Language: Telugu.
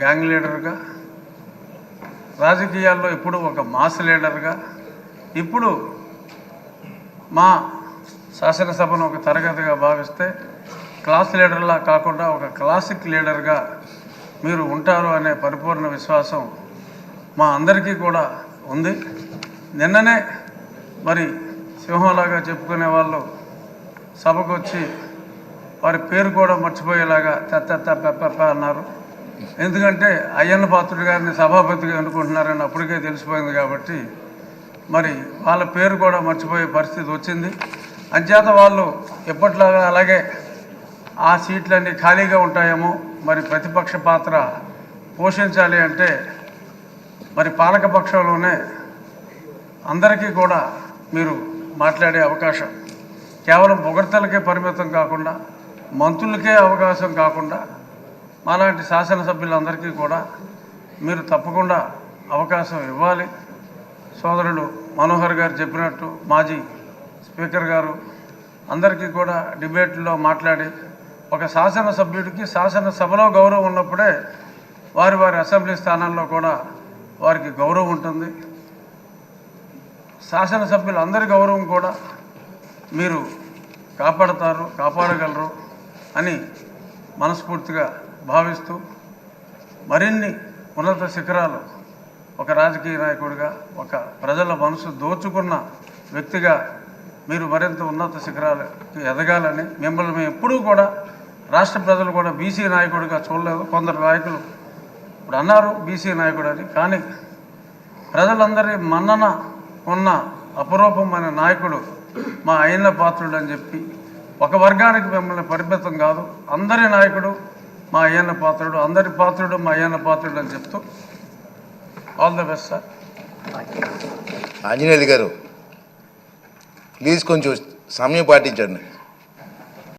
గ్యాంగ్ లీడర్గా, రాజకీయాల్లో ఇప్పుడు ఒక మాస్ లీడర్గా, ఇప్పుడు మా శాసనసభను ఒక తరగతిగా భావిస్తే క్లాస్ లీడర్లా కాకుండా ఒక క్లాసిక్ లీడర్గా మీరు ఉంటారు అనే పరిపూర్ణ విశ్వాసం మా అందరికీ కూడా ఉంది. నిన్ననే మరి సింహంలాగా చెప్పుకునే వాళ్ళు సభకు వచ్చి వారి పేరు కూడా మర్చిపోయేలాగా పెప్ప అన్నారు. ఎందుకంటే అయ్యన్న పాత్రుడు గారిని సభాపతిగా అనుకుంటున్నారని అప్పటికే తెలిసిపోయింది కాబట్టి మరి వాళ్ళ పేరు కూడా మర్చిపోయే పరిస్థితి వచ్చింది. అంచేత వాళ్ళు ఎప్పట్లాగా అలాగే ఆ సీట్లన్నీ ఖాళీగా ఉంటాయేమో, మరి ప్రతిపక్ష పాత్ర పోషించాలి అంటే మరి పాలకపక్షంలోనే అందరికీ కూడా మీరు మాట్లాడే అవకాశం కేవలం పొగడ్తలకే పరిమితం కాకుండా, మంత్రులకే అవకాశం కాకుండా మాలాంటి శాసనసభ్యులందరికీ కూడా మీరు తప్పకుండా అవకాశం ఇవ్వాలి. సోదరుడు మనోహర్ గారు చెప్పినట్టు మాజీ స్పీకర్ గారు అందరికీ కూడా డిబేట్లో మాట్లాడి ఒక శాసనసభ్యుడికి శాసనసభలో గౌరవం ఉన్నప్పుడే వారి వారి అసెంబ్లీ స్థానాల్లో కూడా వారికి గౌరవం ఉంటుంది. శాసనసభ్యులందరి గౌరవం కూడా మీరు కాపాడగలరు అని మనస్ఫూర్తిగా భావిస్తూ మరిన్ని ఉన్నత శిఖరాలు ఒక రాజకీయ నాయకుడిగా, ఒక ప్రజల మనసు దోచుకున్న వ్యక్తిగా మీరు మరింత ఉన్నత శిఖరాలకి ఎదగాలని, మిమ్మల్ని మేము ఎప్పుడూ కూడా రాష్ట్ర ప్రజలు కూడా బీసీ నాయకుడిగా చూడలేదు. కొందరు నాయకులు ఇప్పుడు అన్నారు బీసీ నాయకుడు అని, కానీ ప్రజలందరి మన్నన ఉన్న అపరూపమైన నాయకుడు మా అయ్యన్న పాత్రుడు అని చెప్పి ఒక వర్గానికి మిమ్మల్ని పరిమితం కాదు, అందరి నాయకుడు మా అయ్యన్న పాత్రుడు, అందరి పాత్రుడు మా అయ్యన్న పాత్రుడు అని చెప్తూ all the best sir. Anjaneyulu గారు ప్లీజ్ కొంచెం సమయం పాటించండి.